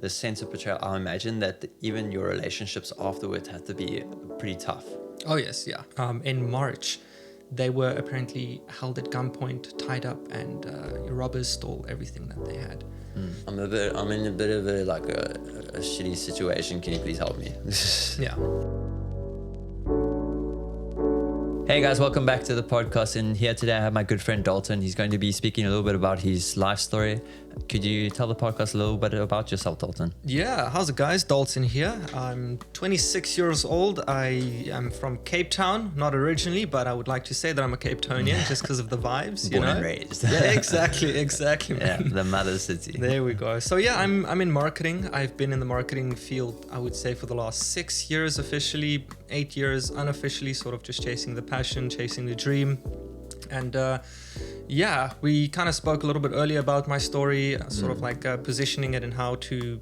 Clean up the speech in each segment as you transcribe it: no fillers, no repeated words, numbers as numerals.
the sense of betrayal, I imagine that even your relationships afterwards had to be pretty tough. Oh yes, yeah. In March, they were apparently held at gunpoint, tied up, and robbers stole everything that they had. I'm in a bit of a shitty situation. Can you please help me? Yeah. Hey guys, welcome back to the podcast. And here today I have my good friend Dalton. He's going to be speaking a little bit about his life story. Could you tell the podcast a little bit about yourself, Dalton? Yeah, how's it guys? Dalton here. I'm 26 years old. I am from Cape Town, not originally, but I would like to say that I'm a Cape Townian just because of the vibes, Born and raised. Yeah, exactly, man. Yeah, the mother city. There we go. So yeah, I'm in marketing. I've been in the marketing field, I would say, for the last 6 years officially, 8 years unofficially, sort of just chasing the passion, chasing the dream. And yeah, we kind of spoke a little bit earlier about my story, sort of like positioning it and how to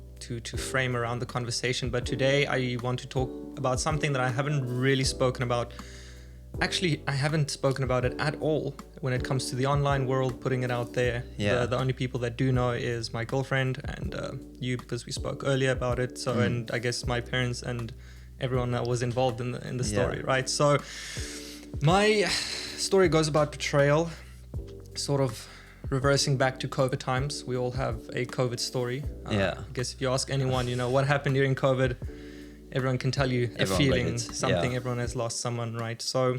frame around the conversation. But today I want to talk about something that I haven't really spoken about. Actually, I haven't spoken about it at all when it comes to the online world, putting it out there. Yeah. The only people that do know is my girlfriend and you, because we spoke earlier about it. So, and I guess my parents and everyone that was involved in the story, right? So my story goes about betrayal, sort of reversing back to COVID times. We all have a COVID story. I guess if you ask anyone, what happened during COVID, everyone can tell you a feeling, something. Everyone has lost someone, right? So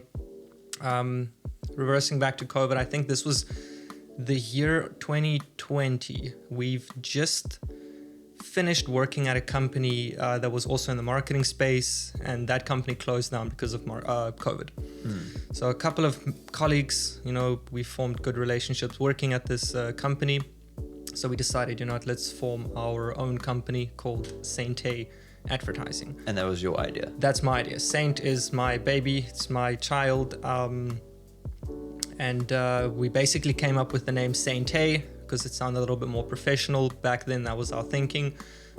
reversing back to COVID, I think this was the year 2020. We've just finished working at a company that was also in the marketing space, and that company closed down because of COVID. So a couple of colleagues, we formed good relationships working at this company. So we decided, let's form our own company called Saint A Advertising. And that was your idea? That's my idea. Saint is my baby. It's my child. And we basically came up with the name Saint A because it sounded a little bit more professional. Back then, that was our thinking.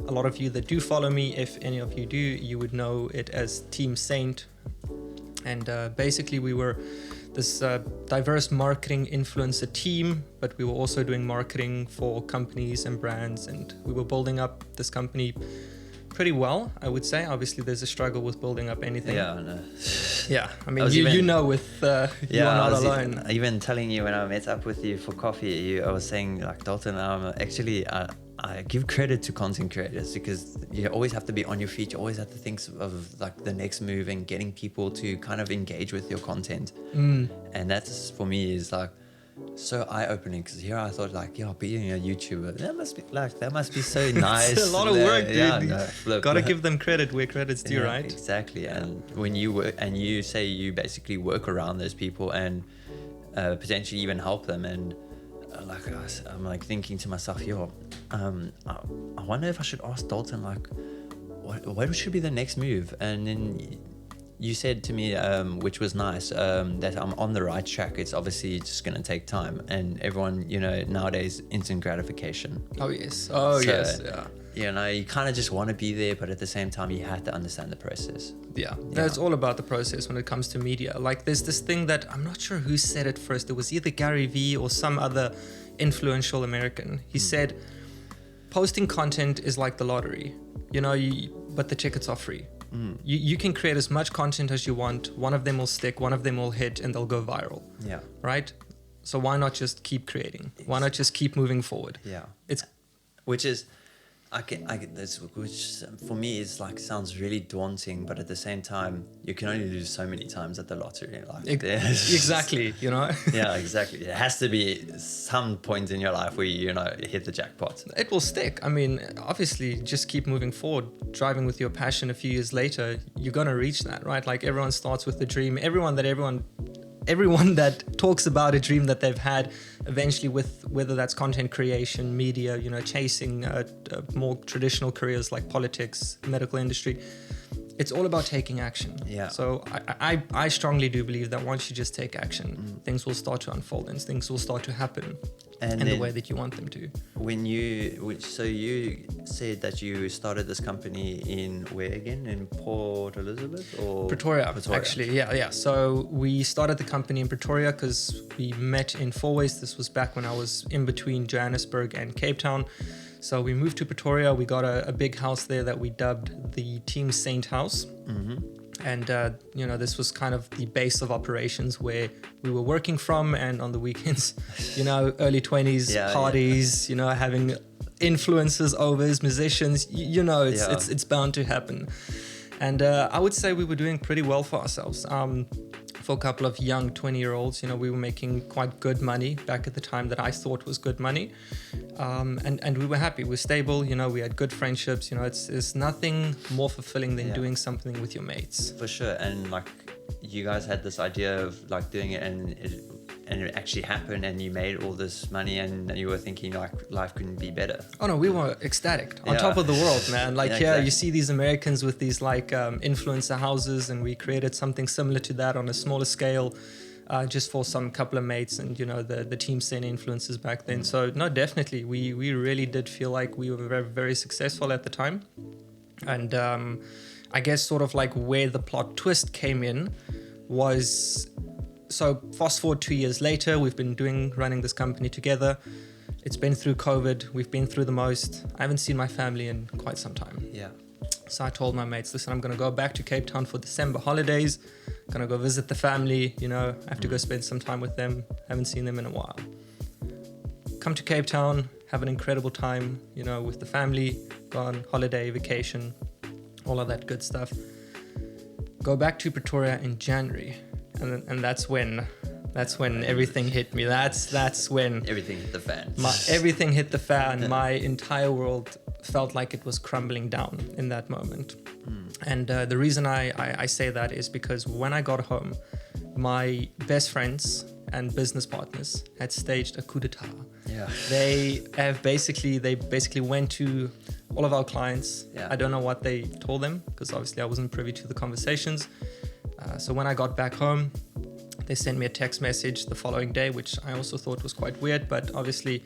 A lot of you that do follow me, if any of you do, you would know it as Team Saint. And basically, we were this diverse marketing influencer team, but we were also doing marketing for companies and brands. And we were building up this company pretty well, I would say. Obviously, there's a struggle with building up anything. Yeah, I know. Yeah, I mean, you are not alone. Even telling you when I met up with you for coffee, I was saying, like, Dalton, actually, I give credit to content creators because you always have to be on your feet. You always have to think of like the next move and getting people to kind of engage with your content. And that's, for me, is like so eye-opening, because here I thought, like, being a YouTuber, that must be so nice. It's a lot of work, dude. Yeah, gotta give them credit where credit's due, right? Exactly. And when you work, and you say you basically work around those people and potentially even help them, and I'm like thinking to myself, I wonder if I should ask Dalton, like, what should be the next move? And then you said to me, which was nice, that I'm on the right track. It's obviously just going to take time. And everyone, nowadays, instant gratification. Oh, yes. Yes. Yeah. You kind of just want to be there, but at the same time, you have to understand the process. Yeah. It's all about the process when it comes to media. Like, there's this thing that I'm not sure who said it first. It was either Gary Vee or some other influential American. He said, posting content is like the lottery, but the tickets are free. You can create as much content as you want. One of them will stick, one of them will hit, and they'll go viral. Yeah. Right? So why not just keep creating? Why not just keep moving forward? Yeah. Which for me is like, sounds really daunting, but at the same time, you can only lose so many times at the lottery. Exactly, Yeah, exactly. There has to be some point in your life where you hit the jackpot. It will stick. I mean, obviously, just keep moving forward, driving with your passion. A few years later, you're gonna reach that, right? Like, everyone starts with the dream. Everyone that talks about a dream that they've had, eventually, with whether that's content creation, media, chasing more traditional careers like politics, medical industry, it's all about taking action. Yeah. So I strongly do believe that once you just take action, things will start to unfold and things will start to happen in the way that you want them to. So you said that you started this company in where again? In Port Elizabeth or Pretoria? Actually, yeah. So we started the company in Pretoria because we met in Fourways. This was back when I was in between Johannesburg and Cape Town. So we moved to Pretoria. We got a big house there that we dubbed the Team Saint House. And, this was kind of the base of operations where we were working from. And on the weekends, early 20s parties, having influencers, overs, musicians, it's bound to happen. And I would say we were doing pretty well for ourselves. For a couple of young 20-year-olds, we were making quite good money back at the time that I thought was good money. And we were happy. We were stable, we had good friendships. It's nothing more fulfilling than doing something with your mates. For sure. And like you guys had this idea of like doing it and it actually happened and you made all this money and you were thinking like life couldn't be better. Oh no, we were ecstatic. On top of the world, man. Like exactly. You see these Americans with these like influencer houses, and we created something similar to that on a smaller scale, just for some couple of mates and the Team Saint influencers back then. So no, definitely we really did feel like we were very, very successful at the time. And I guess sort of like where the plot twist came in was, so fast forward 2 years later, we've been running this company together. It's been through COVID. We've been through the most. I haven't seen my family in quite some time. Yeah. So I told my mates, listen, I'm going to go back to Cape Town for December holidays. Going to go visit the family, I have to go spend some time with them. Haven't seen them in a while. Come to Cape Town, have an incredible time, with the family, go on holiday, vacation, all of that good stuff. Go back to Pretoria in January. And that's when everything hit me. That's when everything hit the fan. Everything hit the fan. My entire world felt like it was crumbling down in that moment. And the reason I say that is because when I got home, my best friends and business partners had staged a coup d'etat. Yeah. They basically went to all of our clients. Yeah. I don't know what they told them because obviously I wasn't privy to the conversations. So when I got back home, they sent me a text message the following day, which I also thought was quite weird, but obviously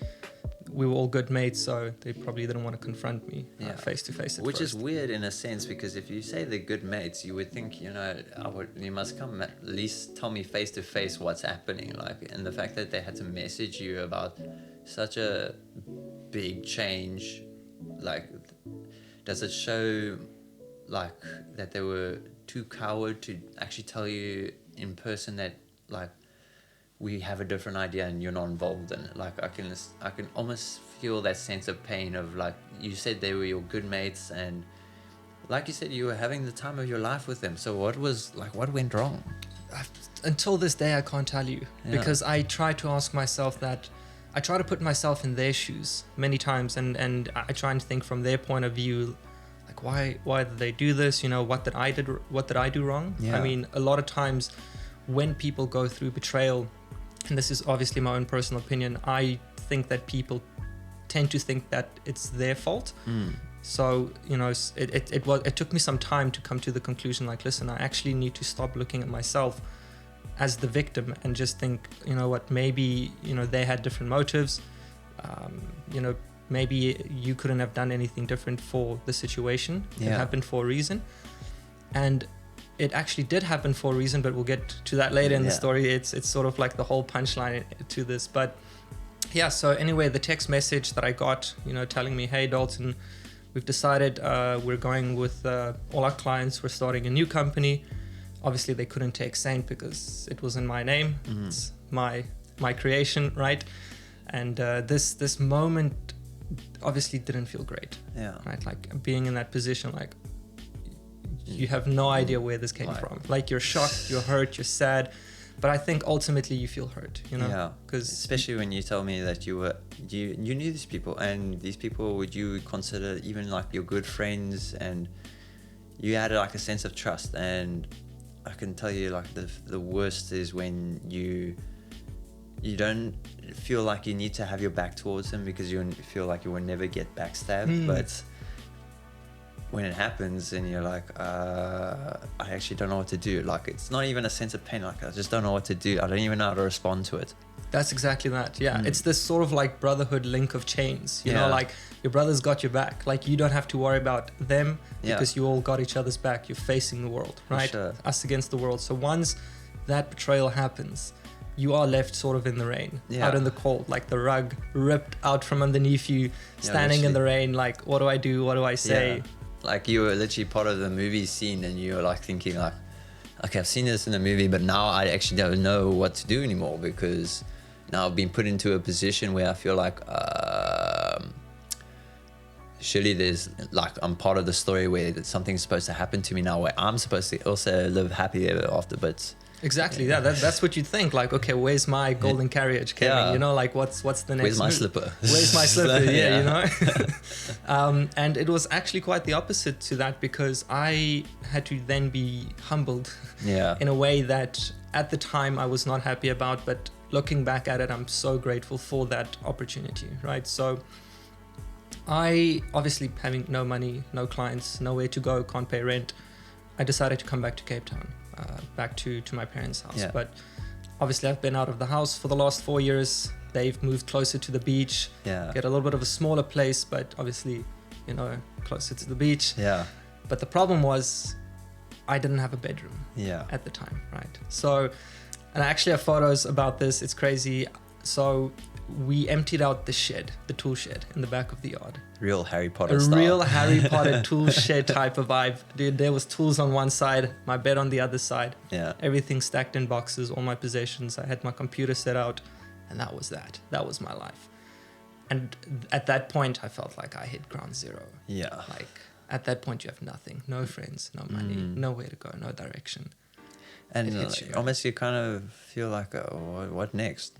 we were all good mates, so they probably didn't want to confront me face to face at Which first. is weird in a sense, because if you say they're good mates, you would think, you must come at least tell me face to face what's happening. Like, and the fact that they had to message you about such a big change, like, does it show like that they were too coward to actually tell you in person that like we have a different idea and you're not involved in it? Like I can almost feel that sense of pain of like, you said they were your good mates and like you said you were having the time of your life with them, so what went wrong? Until this day I can't tell you, because I try to ask myself that. I try to put myself in their shoes many times and I try and think from their point of view, like why did they do this? What did I do wrong? I mean, a lot of times when people go through betrayal, and this is obviously my own personal opinion, I think that people tend to think that it's their fault. So it took me some time to come to the conclusion, like, listen, I actually need to stop looking at myself as the victim and just think, what, maybe they had different motives. Maybe you couldn't have done anything different for the situation. It happened for a reason. And it actually did happen for a reason, but we'll get to that later in the story. It's sort of like the whole punchline to this. But yeah, so anyway, the text message that I got, telling me, hey, Dalton, we've decided we're going with all our clients. We're starting a new company. Obviously, they couldn't take Saint because it was in my name. It's my creation, right? And this moment obviously didn't feel great. Right, like being in that position, like you have no idea where this came from. Like you're shocked, you're hurt, you're sad, but I think ultimately you feel hurt. Because especially when you tell me that you knew these people, and these people would you consider even like your good friends, and you had like a sense of trust. And I can tell you, like the worst is when you don't feel like you need to have your back towards them because you feel like you will never get backstabbed. But when it happens and you're like, I actually don't know what to do. Like, it's not even a sense of pain. Like, I just don't know what to do. I don't even know how to respond to it. That's exactly that. Yeah. It's this sort of like brotherhood link of chains, you know, like your brother's got your back. Like you don't have to worry about them because you all got each other's back. You're facing the world, right? Us against the world. So once that betrayal happens, you are left sort of in the rain, Yeah. out in the cold, like the rug ripped out from underneath you, standing in the rain, like, what do I do? What do I say? Yeah. Like you were literally part of the movie scene, and you were like thinking like, okay, I've seen this in the movie, but now I actually don't know what to do anymore, because now I've been put into a position where I feel like surely there's like, I'm part of the story where something's supposed to happen to me now, where I'm supposed to also live happy ever after, but Exactly. Yeah, that's what you think. Like, okay, where's my golden carriage coming? Yeah. You know, like what's the next? where's my move? slipper? Where's my slipper? Yeah, Yeah. you know. And it was actually quite the opposite to that, because I had to then be humbled Yeah. in a way that at the time I was not happy about, but looking back at it, I'm so grateful for that opportunity. Right. So I, obviously having no money, no clients, nowhere to go, can't pay rent, I decided to come back to Cape Town. Back to my parents' house. Yeah. But obviously I've been out of the house for the last 4 years. They've moved closer to the beach. Yeah. Get a little bit of a smaller place, but obviously, you know, closer to the beach. Yeah. But the problem was I didn't have a bedroom Yeah. at the time, right? So, and I actually have photos about this. It's crazy. So we emptied out the shed, the tool shed in the back of the yard. Real Harry Potter A style. real Harry Potter tool shed type of vibe. Dude, there was tools on one side, my bed on the other side. Yeah. Everything stacked in boxes, all my possessions. I had my computer set out, and that was that. That was my life. And at that point, I felt like I hit ground zero. Yeah. Like, at that point, you have nothing. No friends, no money, nowhere to go, no direction. And It hits you. almost you kind of feel like, oh, what next?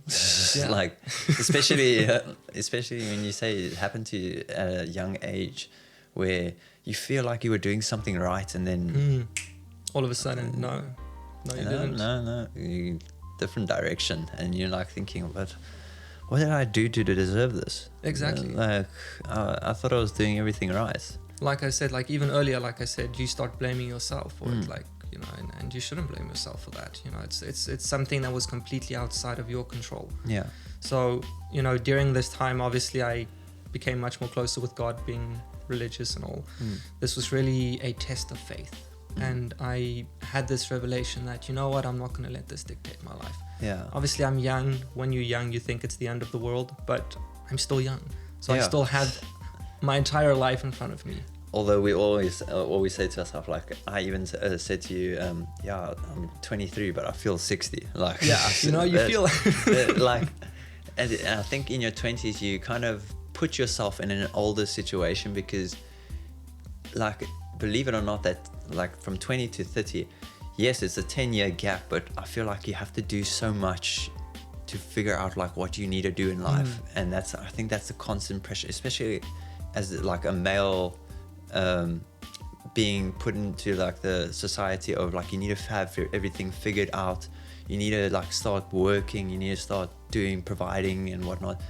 Yeah. Like, especially when you say it happened to you at a young age, where you feel like you were doing something right, and then All of a sudden, no, you didn't. no, different direction, and you're like thinking, but what did I do to deserve this? Exactly. Like, I thought I was doing everything right. Like I said, like even earlier, like I said, you start blaming yourself for it, like, you know, and you shouldn't blame yourself for that. You know, it's something that was completely outside of your control. Yeah. So, you know, during this time, obviously, I became much more closer with God, being religious and all. This was really a test of faith. And I had this revelation that, you know what, I'm not going to let this dictate my life. Yeah. Obviously, I'm young. When you're young, you think it's the end of the world, but I'm still young. So I still have my entire life in front of me. Although we always say to ourselves, like, I even said to you, yeah, I'm 23, but I feel 60. Like, Yeah, you know, you feel like, and I think in your 20s, you kind of put yourself in an older situation, because, like, believe it or not, that like from 20 to 30, yes, it's a 10-year gap, but I feel like you have to do so much to figure out like what you need to do in life. And I think that's the constant pressure, especially as like a male, being put into like the society of like, you need to have everything figured out, you need to like start working, you need to start providing and whatnot,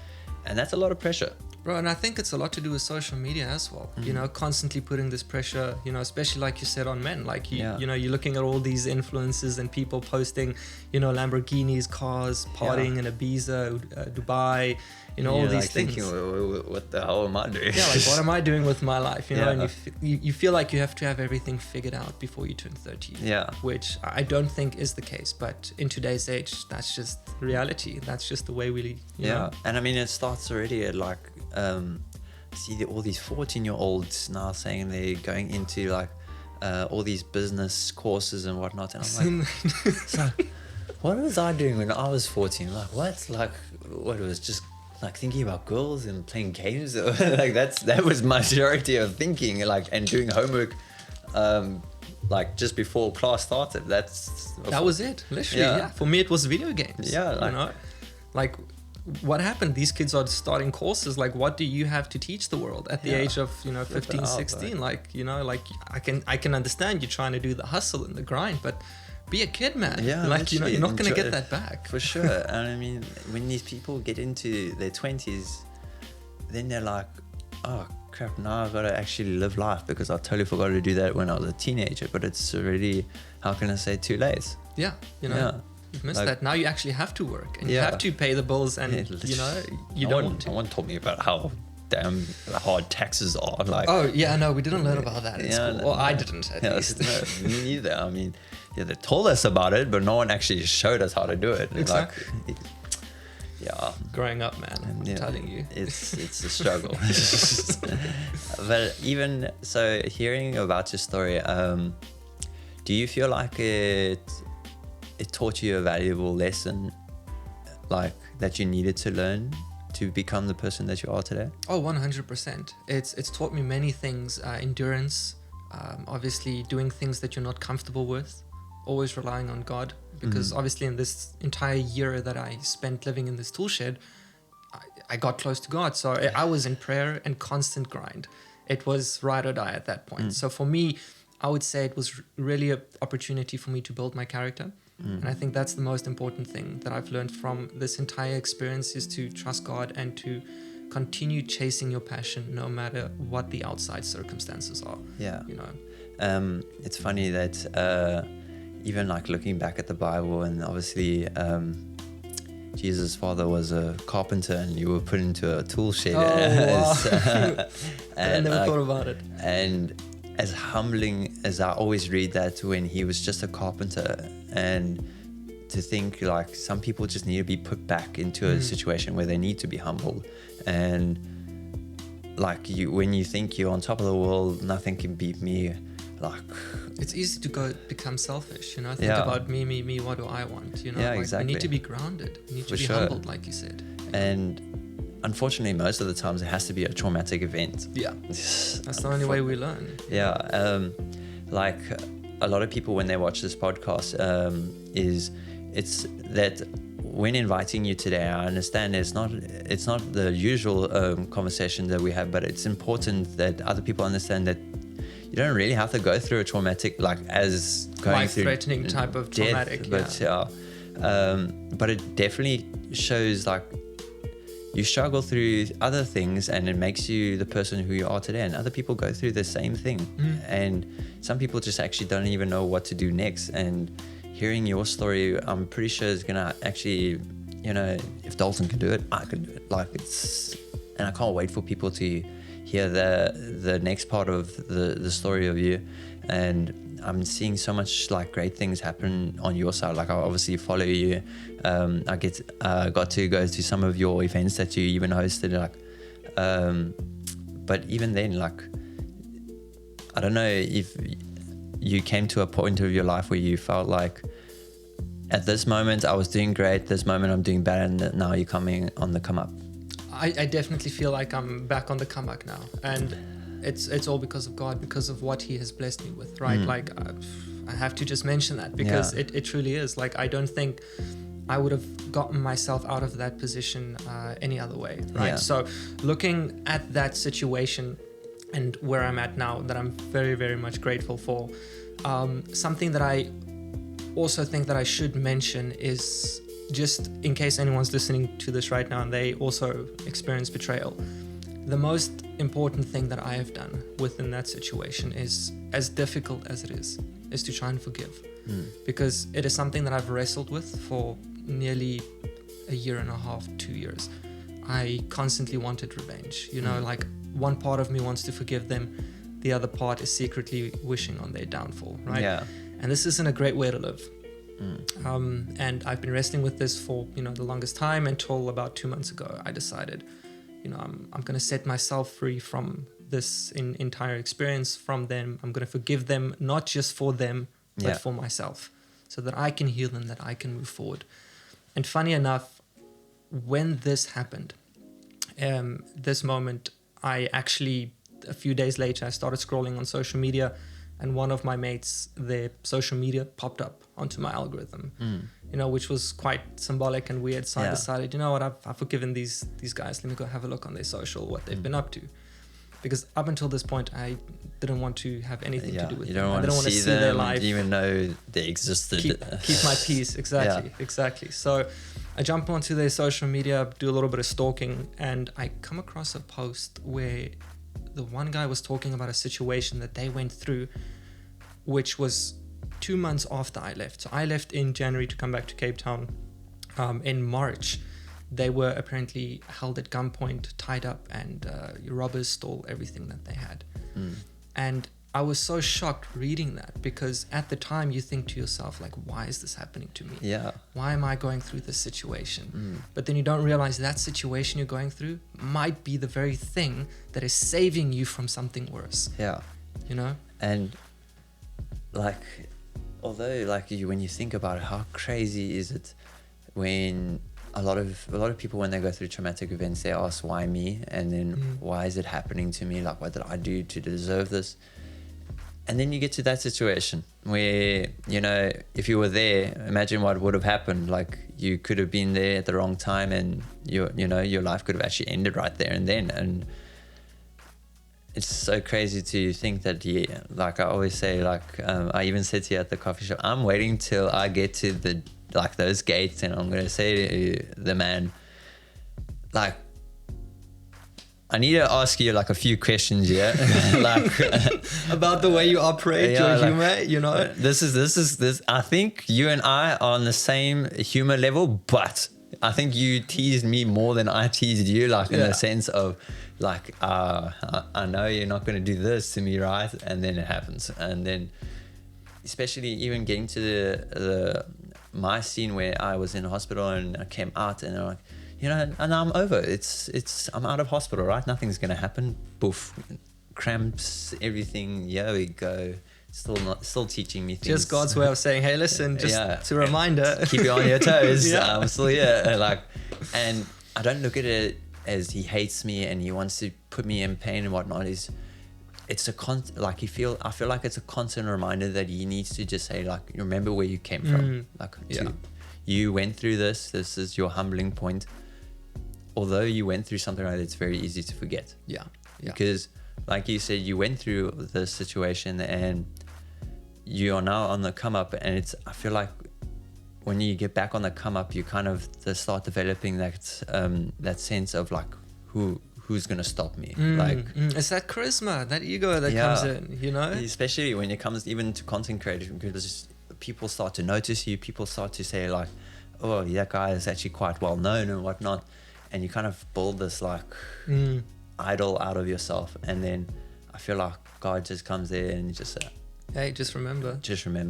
and that's a lot of pressure. Bro, and I think it's a lot to do with social media as well. You know, constantly putting this pressure, you know, especially like you said on men, like you know, you're looking at all these influencers and people posting, you know, Lamborghinis, cars, partying in Ibiza, Dubai, you know, all these like things. Thinking, what the hell am I doing? Yeah, like what am I doing with my life? You know, Yeah. and you feel like you have to have everything figured out before you turn 30. Yeah. Which I don't think is the case, but in today's age, that's just reality. That's just the way we, you know. And I mean, it starts already at like, see all these 14-year-olds now saying they're going into like all these business courses and whatnot, and I'm like, so what was I doing when I was 14? Like, what was just like thinking about girls and playing games? Like that was majority of thinking, like, and doing homework like just before class started. That was it, literally. Yeah. For me, it was video games. Yeah, you know, like what happened? These kids are starting courses. Like, what do you have to teach the world at the age of, you know, 15, 16? Like, you know, like I can understand you trying to do the hustle and the grind, but be a kid, man. Yeah, like, you know, you're not going to get it. that back. For sure. And I mean, when these people get into their 20s, then they're like, oh crap, now I've got to actually live life, because I totally forgot to do that when I was a teenager. But it's already, how can I say, too late? Yeah, you know. Yeah. You've missed Like, that. Now you actually have to work and you have to pay the bills, and you know, you no don't one, want to. No one told me about how damn hard taxes are. Like, Oh yeah, no, we didn't learn about that in school. Well, I didn't at least. No, me neither. I mean, yeah, they told us about it, but no one actually showed us how to do it. Exactly. Like, yeah. Growing up, man, I'm telling you. It's a struggle. But even so, hearing about your story, do you feel like it taught you a valuable lesson, like that you needed to learn to become the person that you are today? Oh, 100%. It's taught me many things. Endurance, obviously doing things that you're not comfortable with, always relying on God. Because obviously in this entire year that I spent living in this tool shed, I got close to God. So I was in prayer and constant grind. It was ride or die at that point. So for me, I would say it was really an opportunity for me to build my character. And I think that's the most important thing that I've learned from this entire experience, is to trust God and to continue chasing your passion no matter what the outside circumstances are. Yeah. You know, it's funny that even like looking back at the Bible, and obviously Jesus' father was a carpenter and you were put into a tool shed. Wow. I never thought about it. And as humbling as I always read that, when he was just a carpenter, and to think like some people just need to be put back into a situation where they need to be humbled. And like when you think you're on top of the world, nothing can beat me. Like, it's easy to become selfish, you know, think about me, what do I want, you know? Yeah, like, exactly. we need to be grounded, we need to be humbled, like you said. And unfortunately, most of the times it has to be a traumatic event. Yeah, that's the only way we learn. Yeah, like a lot of people when they watch this podcast, it's that when inviting you today, I understand it's not the usual conversation that we have, but it's important that other people understand that you don't really have to go through a traumatic, like as going life-threatening type of traumatic, but but it definitely shows like you struggle through other things, and it makes you the person who you are today. And other people go through the same thing, and some people just actually don't even know what to do next. And hearing your story, I'm pretty sure is gonna actually, you know, if Dalton can do it, I can do it. Like, it's, and I can't wait for people to hear the next part of the story of you. And I'm seeing so much like great things happen on your side. Like, I obviously follow you. I got to go to some of your events that you even hosted. Like, but even then, like, I don't know if you came to a point of your life where you felt like, at this moment I was doing great, this moment I'm doing bad, and now you're coming on the come up. I definitely feel like I'm back on the comeback now, and it's all because of God, because of what He has blessed me with, right? Like, I have to just mention that, because it truly is. Like, I don't think I would have gotten myself out of that position any other way, right? So looking at that situation and where I'm at now, that I'm very, very much grateful for, something that I also think that I should mention is, just in case anyone's listening to this right now and they also experience betrayal, the most important thing that I have done within that situation is, as difficult as it is to try and forgive. Because it is something that I've wrestled with for nearly a year and a half, 2 years. I constantly wanted revenge, you know, like one part of me wants to forgive them, the other part is secretly wishing on their downfall, right? Yeah. And this isn't a great way to live. And I've been wrestling with this for, you know, the longest time, until about 2 months ago I decided, you know, I'm going to set myself free from this entire experience, from them. I'm going to forgive them, not just for them, but for myself, so that I can heal and that I can move forward. And funny enough, when this happened, this moment, I actually, a few days later, I started scrolling on social media, and one of my mates, their social media popped up onto my algorithm, you know, which was quite symbolic and weird. So I decided, you know what, I've forgiven these guys. Let me go have a look on their social, what they've been up to. Because up until this point, I didn't want to have anything to do with them. I didn't want to see their life. Even though they existed. Keep my peace. Exactly. So I jump onto their social media, do a little bit of stalking, and I come across a post where the one guy was talking about a situation that they went through, which was 2 months after I left. So I left in January to come back to Cape Town in March. they were apparently held at gunpoint, tied up, and robbers stole everything that they had. And I was so shocked reading that, because at the time you think to yourself, like, why is this happening to me? Yeah. Why am I going through this situation? But then you don't realize that situation you're going through might be the very thing that is saving you from something worse. Yeah. You know? And like, although like when you think about it, how crazy is it when a lot of people, when they go through traumatic events, they ask, why me? And then why is it happening to me? Like, what did I do to deserve this? And then you get to that situation where, you know, if you were there, imagine what would have happened. Like, you could have been there at the wrong time, and your life could have actually ended right there and then. And it's so crazy to think that, yeah, like I always say, like I even said to you at the coffee shop, I'm waiting till I get to those gates, and I'm gonna say to the man, like, I need to ask you like a few questions, yeah, like about the way you operate, yeah, your like, humor, you know. This. I think you and I are on the same humor level, but I think you teased me more than I teased you, like in the sense of, like, I know you're not going to do this to me, right? And then it happens, and then especially even getting to my scene where I was in hospital and I came out, and they're like, you know, and I'm over. I'm out of hospital, right? Nothing's gonna happen. Poof, cramps, everything. Yeah, we go. Still teaching me things. Just God's way of saying, hey, listen, just a reminder. Keep you on your toes. Yeah. I'm still here. And I don't look at it as he hates me and he wants to put me in pain and whatnot. I feel like it's a constant reminder that he needs to just say, like, remember where you came from. You went through this. This is your humbling point. Although you went through something like that, it's very easy to forget. Yeah. Because, like you said, you went through this situation and you are now on the come up. And I feel like when you get back on the come up, you kind of start developing that sense of, like, who's gonna stop me? It's that charisma, that ego that comes in, you know. Especially when it comes even to content creation, because people start to notice you. People start to say, like, oh, that guy is actually quite well known and whatnot. And you kind of build this, like, idol out of yourself. And then I feel like God just comes there and just say, hey, just remember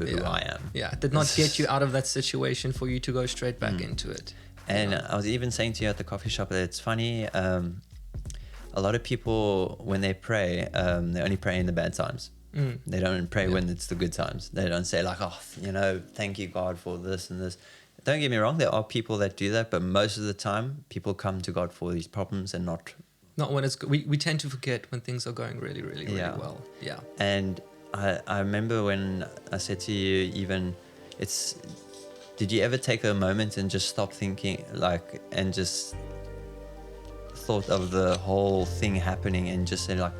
who I am. Yeah, did not get you out of that situation for you to go straight back into it. And I was even saying to you at the coffee shop that it's funny, a lot of people, when they pray, they only pray in the bad times. They don't pray when it's the good times. They don't say, like, oh, you know, thank you, God, for this and this. Don't get me wrong, there are people that do that, but most of the time people come to God for these problems and not when it's good. We tend to forget when things are going really, really, really well. Yeah. And I remember when I said to you, even, did you ever take a moment and just stop thinking, like, and just thought of the whole thing happening and just say, like,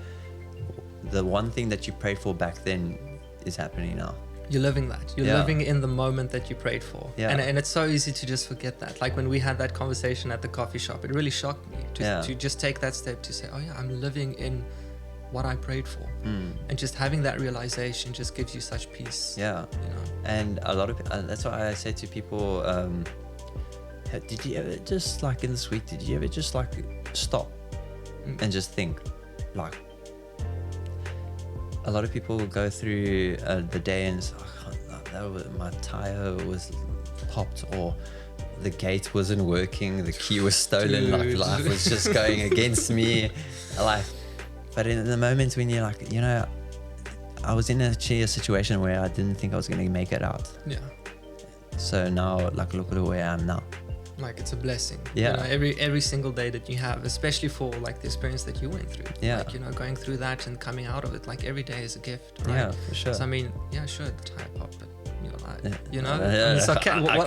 the one thing that you prayed for back then is happening now? You're living that. You're living in the moment that you prayed for. Yeah. And it's so easy to just forget that. Like when we had that conversation at the coffee shop, it really shocked me to just take that step to say, oh yeah, I'm living in what I prayed for. And just having that realization just gives you such peace. Yeah. You know? And a lot of, that's why I say to people, did you ever just, like, in this week, did you ever just, like, stop and just think, like, a lot of people will go through the day and say, oh, my tire was popped, or the gate wasn't working, the key was stolen, like life was just going against me. Like, but in the moments when you're like, you know, I was in a situation where I didn't think I was going to make it out. Yeah. So now, like, look at where I am now. Like, it's a blessing. Yeah. You know, every single day that you have, especially for, like, the experience that you went through. Yeah. Like, you know, going through that and coming out of it, like, every day is a gift, right? Yeah, for sure. So, I mean, yeah, sure, the tire pop, but you're alive, you know? I mean, so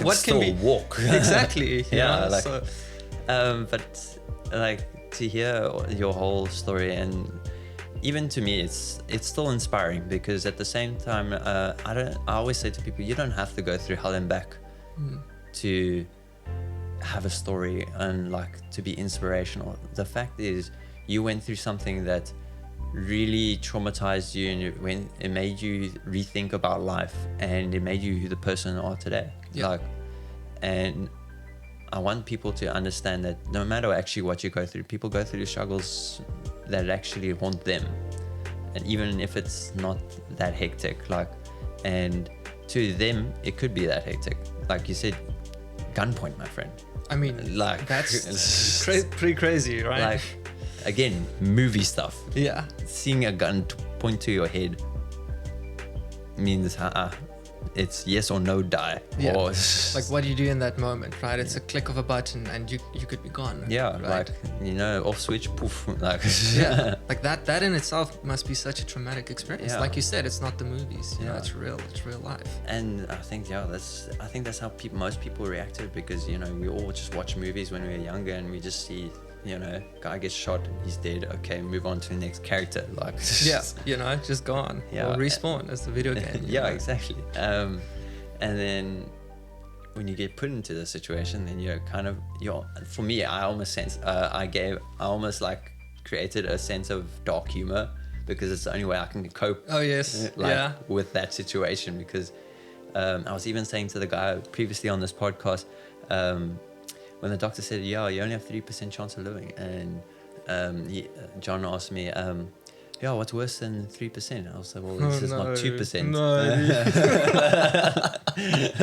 what can be walk. Exactly. Yeah, know? like, So, but, like, to hear your whole story, and even to me, it's still inspiring, because at the same time, I always say to people, you don't have to go through hell and back to have a story and, like, to be inspirational. The fact is, you went through something that really traumatized you, and it made you rethink about life, and it made you the person you are today. Yeah. Like, and I want people to understand that no matter actually what you go through, people go through struggles that actually haunt them. And even if it's not that hectic, like, and to them, it could be that hectic. Like you said, gunpoint, my friend. I mean, like that's pretty crazy, right? Like, again, movie stuff. Yeah. Seeing a gun point to your head means it's yes or no, die. Yeah. Or like, what do you do in that moment, right? It's a click of a button and you could be gone. yeah, right? like, off switch, poof. Like, yeah, like that in itself must be such a traumatic experience. Yeah. Like you said, it's not the movies, you know, Yeah. it's real life. And I think that's how most people react to it, because we all just watch movies when we were younger and we just see guy gets shot, he's dead, okay, move on to the next character, like yeah, just gone. Yeah. Or respawn as the video game. Yeah, exactly. And then when you get put into the situation, then for me, I almost sense I almost like created a sense of dark humor, because it's the only way I can cope. Oh yes. Yeah. With that situation, because I was even saying to the guy previously on this podcast, when the doctor said, you only have 3% chance of living, and John asked me, what's worse than 3%? I was like, well, this is not 2%. No.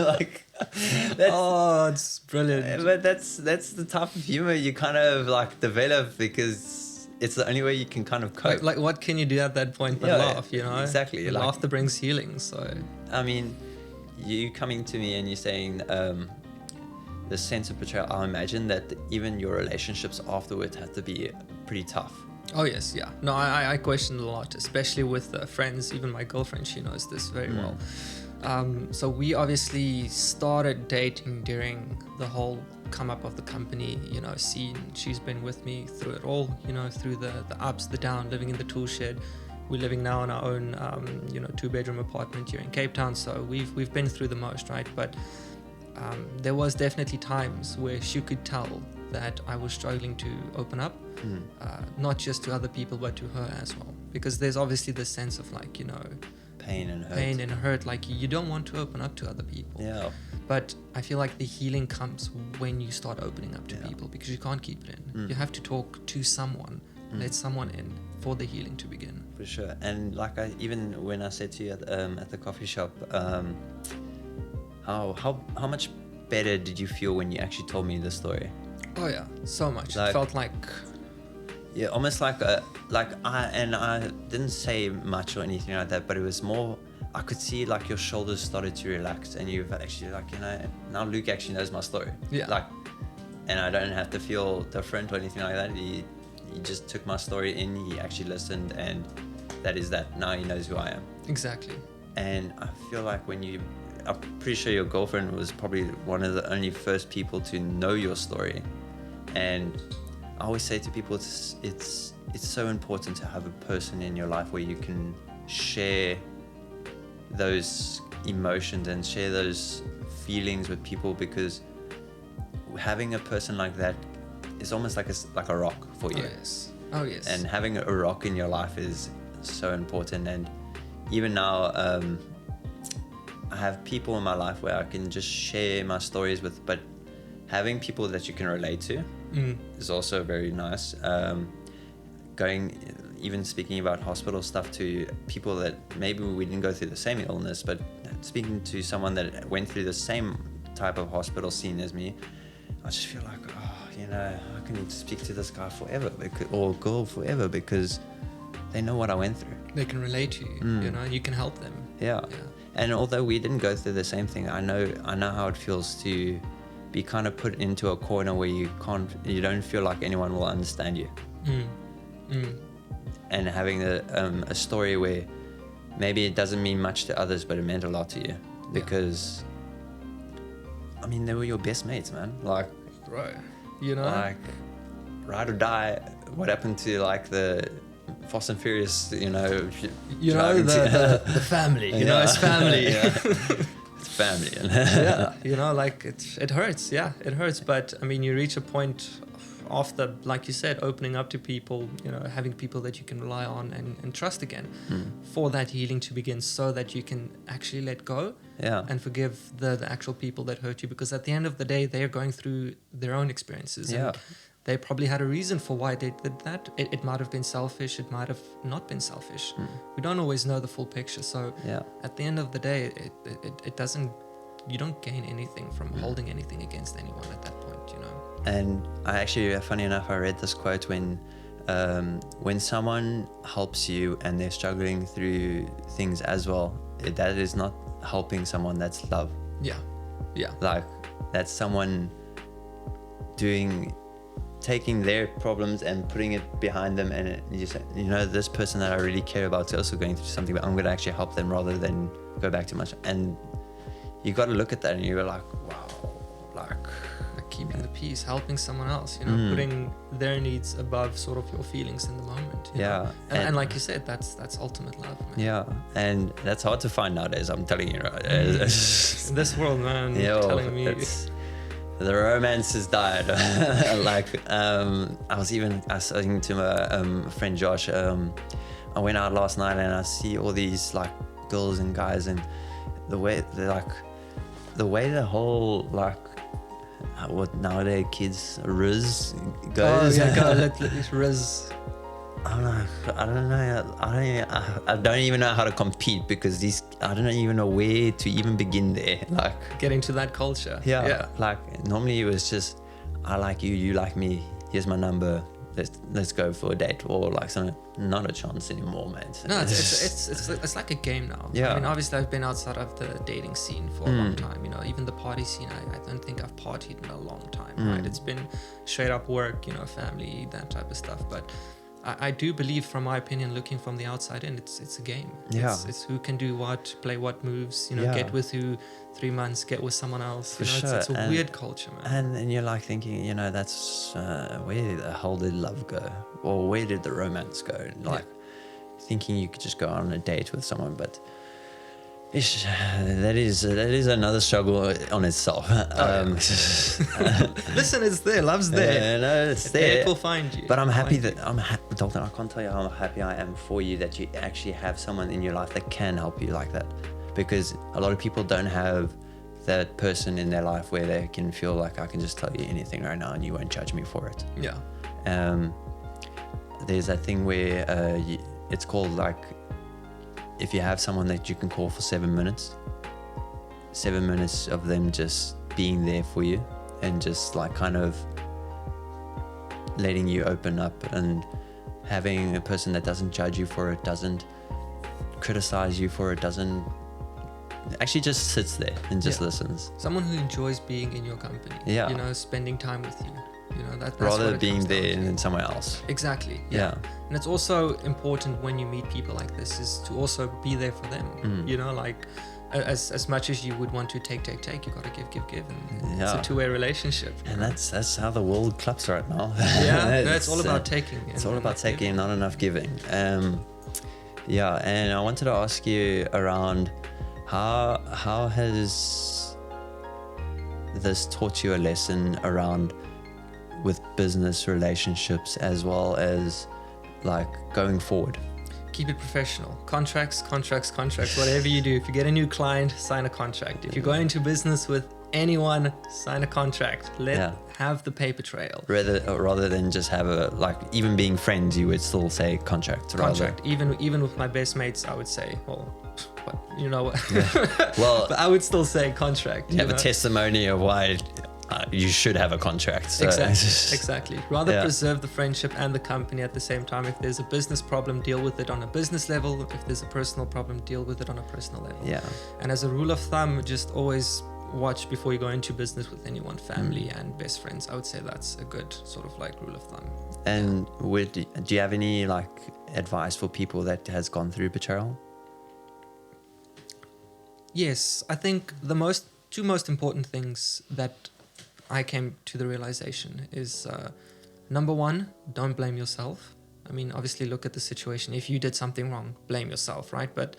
Like, it's brilliant. But that's the type of humor you kind of like develop, because it's the only way you can kind of cope. Like what can you do at that point but laugh, Exactly. And laughter brings healing, so. I mean, you coming to me and you're saying the sense of betrayal, I imagine that even your relationships afterwards have to be pretty tough. Oh yes, yeah. No, I question a lot, especially with friends. Even my girlfriend, she knows this very well. So we obviously started dating during the whole come up of the company, scene. She's been with me through it all, through the ups, the down, living in the tool shed. We're living now in our own, 2-bedroom apartment here in Cape Town. So we've been through the most, right? But there was definitely times where she could tell that I was struggling to open up, not just to other people, but to her as well. Because there's obviously this sense of like, pain and hurt. Like you don't want to open up to other people. Yeah. But I feel like the healing comes when you start opening up to people, because you can't keep it in. You have to talk to someone, let someone in for the healing to begin. For sure. And like even when I said to you at the coffee shop, how much better did you feel when you actually told me the story? Oh yeah, so much. Like, it felt like, yeah, almost like I didn't say much or anything like that, but it was more, I could see like your shoulders started to relax, and you've actually now Luke actually knows my story. Yeah. And I don't have to feel different or anything like that. He just took my story in, he actually listened, and that is that. Now he knows who I am. Exactly. And I feel like I'm pretty sure your girlfriend was probably one of the only first people to know your story. And I always say to people, it's so important to have a person in your life where you can share those emotions and share those feelings with people, because having a person like that is almost like a rock for you. Oh yes. And having a rock in your life is so important. And even now, I have people in my life where I can just share my stories with, but having people that you can relate to is also very nice. Even speaking about hospital stuff to people that maybe we didn't go through the same illness, but speaking to someone that went through the same type of hospital scene as me, I just feel like, I can speak to this guy forever, or girl forever, because they know what I went through. They can relate to you, and you can help them. Yeah. And although we didn't go through the same thing, I know how it feels to be kind of put into a corner where you don't feel like anyone will understand you. And having a story where maybe it doesn't mean much to others, but it meant a lot to you, because they were your best mates, man. Like, right. Like, ride or die. What happened to like the Fast and Furious, the family, it's family. It's family. Like it hurts. Yeah, it hurts. But you reach a point after, like you said, opening up to people, you know, having people that you can rely on and trust again, for that healing to begin, so that you can actually let go and forgive the actual people that hurt you, because at the end of the day, they're going through their own experiences. And they probably had a reason for why they did that. It might have been selfish. It might have not been selfish. We don't always know the full picture. So at the end of the day, it doesn't, you don't gain anything from holding anything against anyone at that point, you know. And I actually, funny enough, I read this quote when someone helps you and they're struggling through things as well, that is not helping someone, that's love. Yeah. Like, that's someone taking their problems and putting it behind them, and you say, you know, this person that I really care about is also going through something, but I'm going to actually help them rather than go back too much. And you got to look at that and you're like, wow, like keeping the peace, helping someone else, you know, putting their needs above sort of your feelings in the moment. You know? And like you said, that's ultimate love, man. Yeah, and that's hard to find nowadays, I'm telling you, right? In this world, man, telling me. The romance has died. Like, I was saying to my friend Josh, I went out last night and I see all these like girls and guys, and the way the whole like what nowadays kids Riz goes. Oh yeah, go let Riz. I don't even know how to compete, because I don't even know where to even begin there. Like, getting to that culture. Yeah. Like, normally it was just, I like you, you like me, here's my number, let's go for a date, or like something. Not a chance anymore, man. No, it's like a game now. Yeah. I mean, obviously I've been outside of the dating scene for a long time, you know, even the party scene, I don't think I've partied in a long time, right? It's been straight up work, you know, family, that type of stuff. But I do believe, from my opinion, looking from the outside in, it's a game. Yeah. It's who can do what, play what moves, you know, get with who 3 months, get with someone else. For you know, sure. It's a weird culture, man. And you're like thinking, you know, that's where the hell did love go? Or where did the romance go? Like, thinking you could just go on a date with someone, but that is another struggle on itself. Listen, it's there. Love's there. No, it's there. It will find you. But I'm happy Dalton, I can't tell you how happy I am for you that you actually have someone in your life that can help you like that. Because a lot of people don't have that person in their life where they can feel like, I can just tell you anything right now and you won't judge me for it. Yeah. There's that thing where it's called, like, if you have someone that you can call for 7 minutes of them just being there for you and just like kind of letting you open up, and having a person that doesn't judge you for it, doesn't criticize you for it, doesn't actually just sits there and just listens. Someone who enjoys being in your company. Yeah. You know, spending time with you. You know, that's rather being there than somewhere else. Exactly. Yeah. And it's also important when you meet people like this is to also be there for them. You know, like as much as you would want to take, you got to give. And it's a two-way relationship. And that's how the world claps right now. Yeah. No, it's all about taking. It's all about taking, not enough giving. Yeah. And I wanted to ask you around how has this taught you a lesson around with business relationships, as well as like going forward? Keep it professional. Contracts, whatever you do. If you get a new client, sign a contract. If you go into business with anyone, sign a contract. Have the paper trail. Rather than just have a, like, even being friends, you would still say contract. Even with my best mates, I would say, well, you know what? Well, but I would still say contract. You have a testimony of why you should have a contract. So. Exactly. Rather preserve the friendship and the company at the same time. If there's a business problem, deal with it on a business level. If there's a personal problem, deal with it on a personal level. Yeah. And as a rule of thumb, just always watch before you go into business with anyone, family and best friends. I would say that's a good sort of like rule of thumb. And do you have any like advice for people that has gone through betrayal? Yes, I think the two most important things that I came to the realization is number one, don't blame yourself. I mean, obviously look at the situation. If you did something wrong, blame yourself, right? But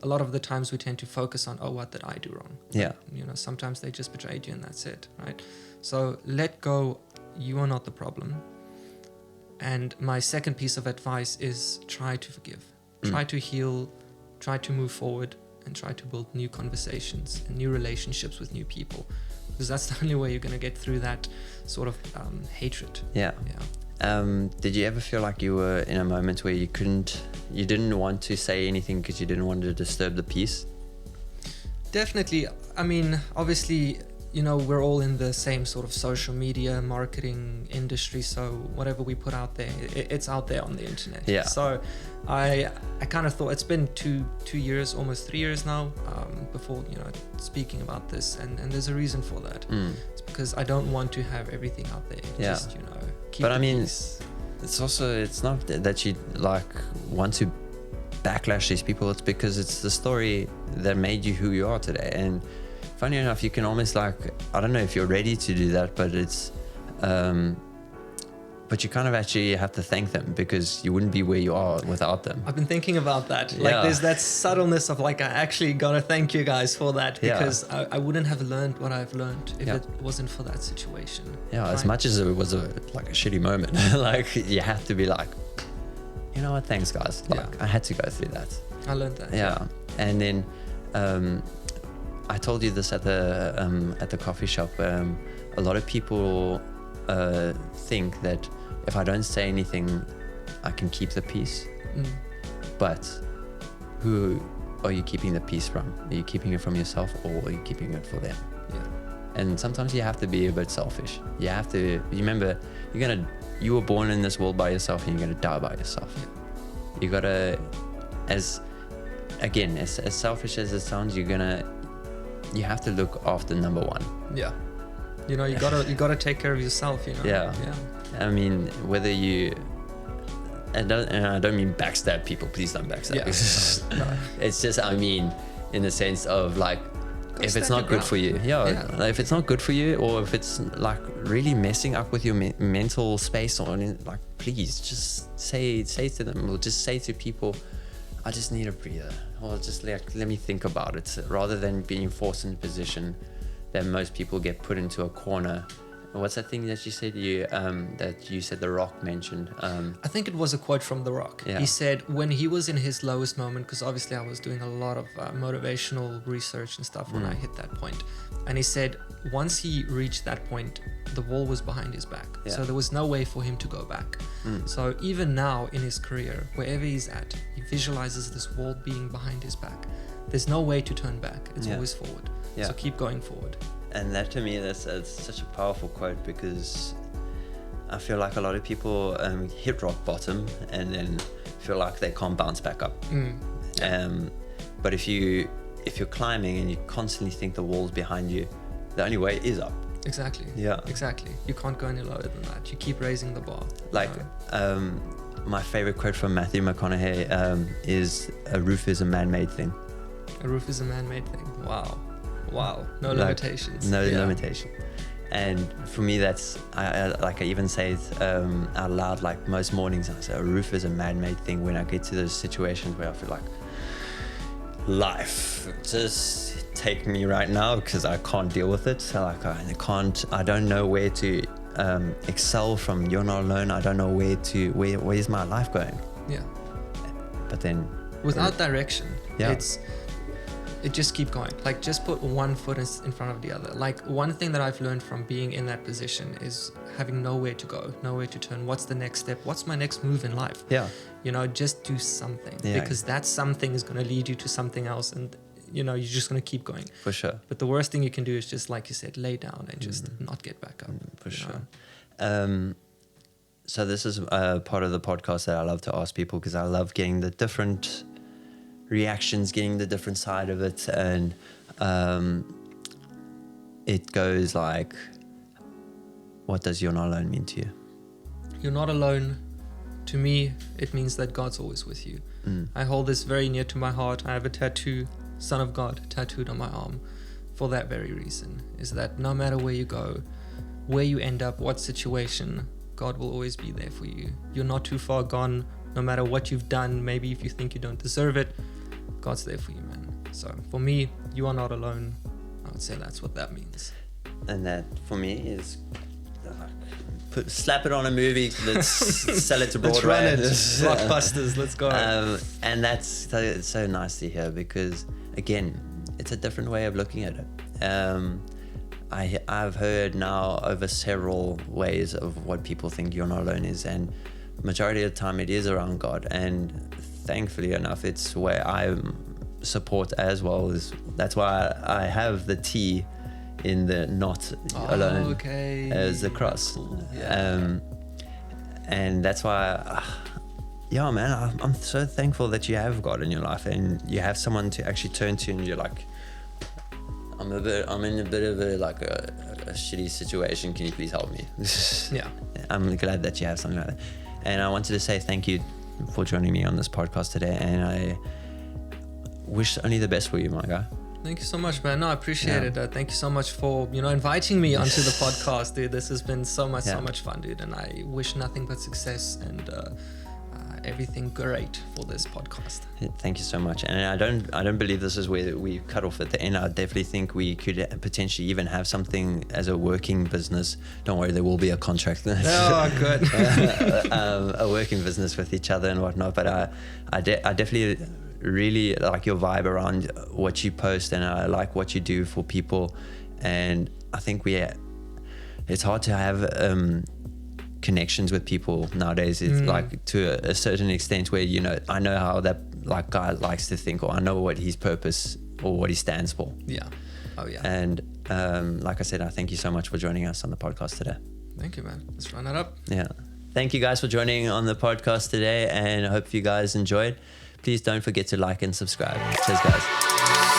a lot of the times we tend to focus on, what did I do wrong? Yeah. But, you know, sometimes they just betrayed you and that's it, right? So let go. You are not the problem. And my second piece of advice is try to forgive, try to heal, try to move forward, and try to build new conversations and new relationships with new people, because that's the only way you're going to get through that sort of hatred. Yeah. Did you ever feel like you were in a moment where you didn't want to say anything because you didn't want to disturb the peace? Definitely. I mean, obviously, you know, we're all in the same sort of social media marketing industry, so whatever we put out there, it's out there on the internet. Yeah. So I kind of thought, it's been two years, almost 3 years now, before, you know, speaking about this, and there's a reason for that. It's because I don't want to have everything out there. Yeah. Just, you know, keep But I mean, peace. it's not that you like want to backlash these people. It's because it's the story that made you who you are today. And funny enough, you can almost like, I don't know if you're ready to do that, but it's but you kind of actually have to thank them, because you wouldn't be where you are without them. I've been thinking about that. Like, Yeah. there's that subtleness of like, I actually gotta thank you guys for that, Yeah. because I wouldn't have learned what I've learned if Yeah. it wasn't for that situation. Yeah, as Right? much as it was like a shitty moment, like you have to be like, you know what, thanks guys. Like Yeah. I had to go through that. I learned that. Yeah. And then I told you this at the coffee shop. A lot of people think that if I don't say anything, I can keep the peace. But who are you keeping the peace from? Are you keeping it from yourself, or are you keeping it for them? Yeah. And sometimes you have to be a bit selfish. You have to remember, you were born in this world by yourself, and you're gonna die by yourself. Yeah. You gotta, as selfish as it sounds, you have to look after number one. Yeah. You know, you gotta take care of yourself, you know. Yeah. Yeah. I mean, whether you, and I don't mean backstab people, please don't backstab. Yeah. No. It's just, I mean, in the sense of like, Gotta if it's stand not your good ground. for you, like, if it's not good for you, or if it's like really messing up with your mental space, or like, please just say to them, or just say to people, I just need a breather, or just like, let me think about it, rather than being forced in a position that most people get put into a corner. What's that thing that you said The Rock mentioned? I think it was a quote from The Rock. Yeah. He said when he was in his lowest moment, because obviously I was doing a lot of motivational research and stuff when I hit that point, and he said once he reached that point, the wall was behind his back. Yeah. So there was no way for him to go back. So even now in his career, wherever he's at, he visualizes this wall being behind his back. There's no way to turn back. It's Yeah. always forward. Yeah. So keep going forward. And that, to me, that's such a powerful quote, because I feel like a lot of people hit rock bottom and then feel like they can't bounce back up. But if you're climbing and you constantly think the wall's behind you, the only way is up. Exactly. Yeah. Exactly. You can't go any lower than that. You keep raising the bar. Like, my favorite quote from Matthew McConaughey is, "A roof is a man-made thing." A roof is a man-made thing. Wow. No Like, limitations. No Yeah. limitation. And for me, that's, I even say it out loud, like most mornings. I say, a roof is a man-made thing when I get to those situations where I feel like, life, just take me right now, because I can't deal with it. So like, I don't know where to excel from You're Not Alone. I don't know where's my life going. Yeah. But then, Without direction, Yeah. it just keep going. Like, just put one foot in front of the other. Like, one thing that I've learned from being in that position is having nowhere to go, nowhere to turn. What's the next step? What's my next move in life? yeah, You know, just do something, Yeah. because that something is going to lead you to something else, and you know, you're just going to keep going. for sure. But the worst thing you can do is just, like you said, lay down and just not get back up. For you sure. know? So this is part of the podcast that I love to ask people, because I love getting the different reactions, getting the different side of it. And it goes like, what does You're Not Alone mean to you? You're not alone. To me, it means that God's always with you. I hold this very near to my heart. I have a tattoo, Son of God, tattooed on my arm for that very reason, is that no matter where you go, where you end up, what situation, God will always be there for you. You're not too far gone, no matter what you've done. Maybe if you think you don't deserve it, God's there for you, man. So for me, you are not alone. I would say that's what that means. And that for me is like slap it on a movie. Let's sell it to Broadway. Let's run it. Blockbusters. Let's go. And that's so nice to hear, because again, it's a different way of looking at it. I've heard now over several ways of what people think You're Not Alone is, and majority of the time it is around God, and thankfully enough it's where I support as well. That's why I have the T in the not alone as the cross. Cool. Yeah. And that's why yeah, man, I'm so thankful that you have God in your life and you have someone to actually turn to, and you're like, I'm in a bit of a shitty situation. Can you please help me? Yeah. I'm glad that you have something like that. And I wanted to say thank you for joining me on this podcast today. And I wish only the best for you, my guy. Thank you so much, man. No, I appreciate it. Thank you so much for, inviting me onto the podcast, dude. This has been so much fun, dude. And I wish nothing but success and everything great for this podcast. Thank you so much. And I don't believe this is where we cut off at the end. I definitely think we could potentially even have something as a working business. Don't worry, there will be a contract. Oh, good. A working business with each other and whatnot. But I definitely really like your vibe around what you post, and I like what you do for people. And I think it's hard to have connections with people nowadays. It's like to a certain extent where I know how that guy likes to think, or I know what his purpose or what he stands for. Yeah. Oh yeah. And like I said, I thank you so much for joining us on the podcast today. Thank you, man. Let's run that up. Yeah. Thank you guys for joining on the podcast today, and I hope you guys enjoyed. Please don't forget to like and subscribe. Cheers, guys.